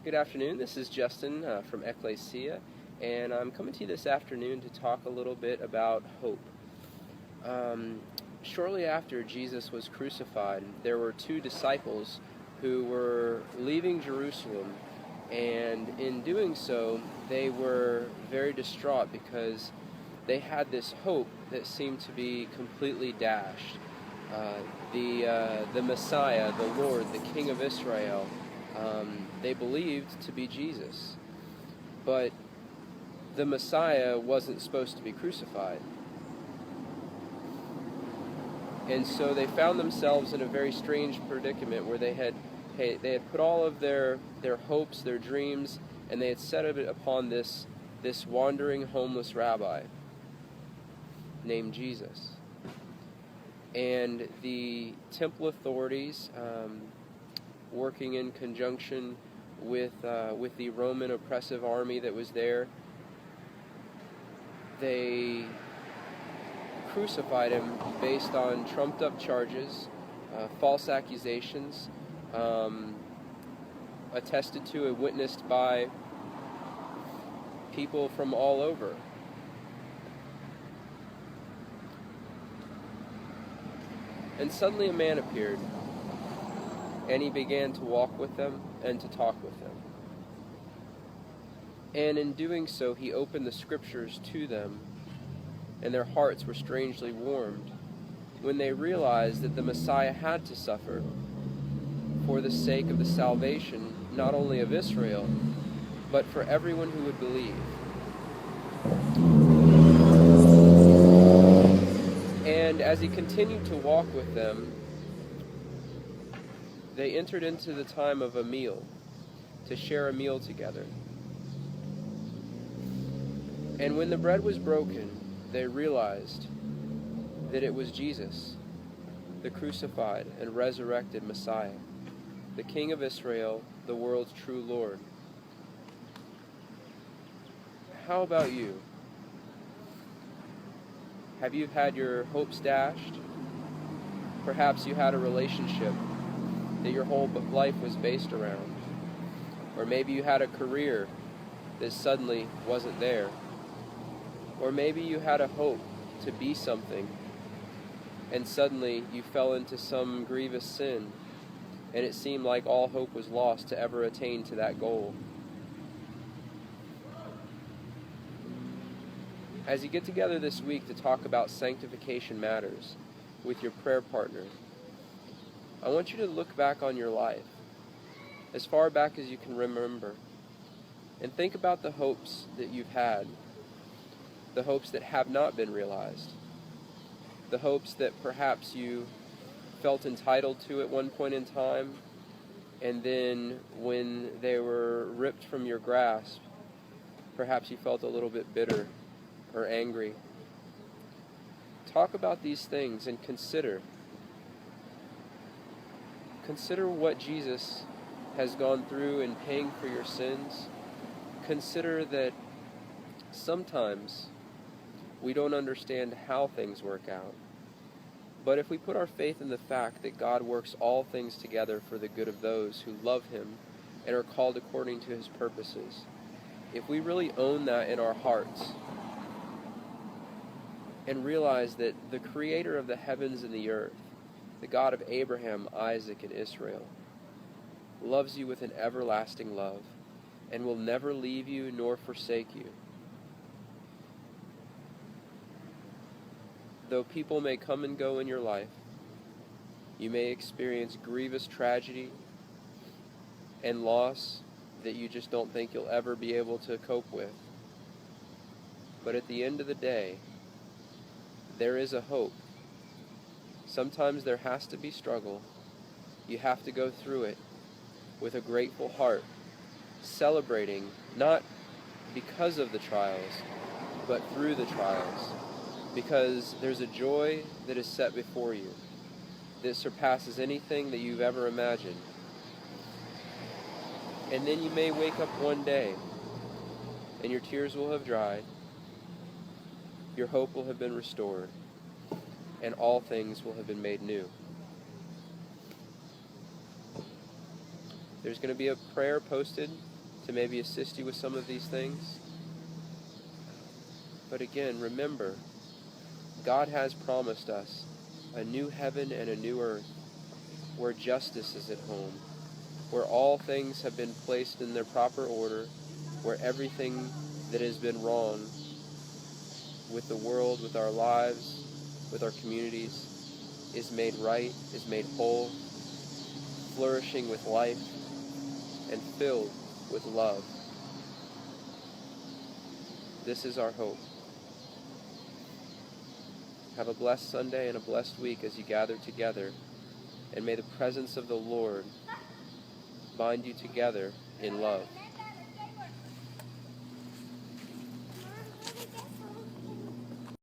Good afternoon. This is Justin from Ecclesia, and I'm coming to you this afternoon to talk a little bit about hope. Shortly after Jesus was crucified, there were two disciples who were leaving Jerusalem, and in doing so, they were very distraught because they had this hope that seemed to be completely dashed. The Messiah, the Lord, the King of Israel, they believed to be Jesus. But the Messiah wasn't supposed to be crucified. And so they found themselves in a very strange predicament where they had put all of their hopes, their dreams, and they had set it upon this wandering homeless rabbi named Jesus. And the temple authorities, working in conjunction with the Roman oppressive army that was there, they crucified him based on trumped up charges, false accusations, attested to and witnessed by people from all over. And suddenly a man appeared, and he began to walk with them and to talk with them. And in doing so, he opened the scriptures to them, and their hearts were strangely warmed when they realized that the Messiah had to suffer for the sake of the salvation not only of Israel, but for everyone who would believe. And as he continued to walk with them, they entered into the time of a meal, to share a meal together. And when the bread was broken, they realized that it was Jesus, the crucified and resurrected Messiah, the King of Israel, the world's true Lord. How about you? Have you had your hopes dashed? Perhaps you had a relationship that your whole life was based around. Or maybe you had a career that suddenly wasn't there. Or maybe you had a hope to be something, and suddenly you fell into some grievous sin, and it seemed like all hope was lost to ever attain to that goal. As you get together this week to talk about sanctification matters with your prayer partner, I want you to look back on your life, as far back as you can remember, and think about the hopes that you've had, the hopes that have not been realized, the hopes that perhaps you felt entitled to at one point in time, and then when they were ripped from your grasp, perhaps you felt a little bit bitter or angry. Talk about these things and consider what Jesus has gone through in paying for your sins. Consider that sometimes we don't understand how things work out. But if we put our faith in the fact that God works all things together for the good of those who love Him and are called according to His purposes, if we really own that in our hearts and realize that the Creator of the heavens and the earth, the God of Abraham, Isaac, and Israel, loves you with an everlasting love and will never leave you nor forsake you. Though people may come and go in your life, you may experience grievous tragedy and loss that you just don't think you'll ever be able to cope with. But at the end of the day, there is a hope. Sometimes there has to be struggle. You have to go through it with a grateful heart, celebrating not because of the trials, but through the trials. Because there's a joy that is set before you that surpasses anything that you've ever imagined. And then you may wake up one day and your tears will have dried, your hope will have been restored, and all things will have been made new. There's going to be a prayer posted to maybe assist you with some of these things. But again, remember, God has promised us a new heaven and a new earth where justice is at home, where all things have been placed in their proper order, where everything that has been wrong with the world, with our lives, with our communities, is made right, is made whole, flourishing with life, and filled with love. This is our hope. Have a blessed Sunday and a blessed week as you gather together, and may the presence of the Lord bind you together in love.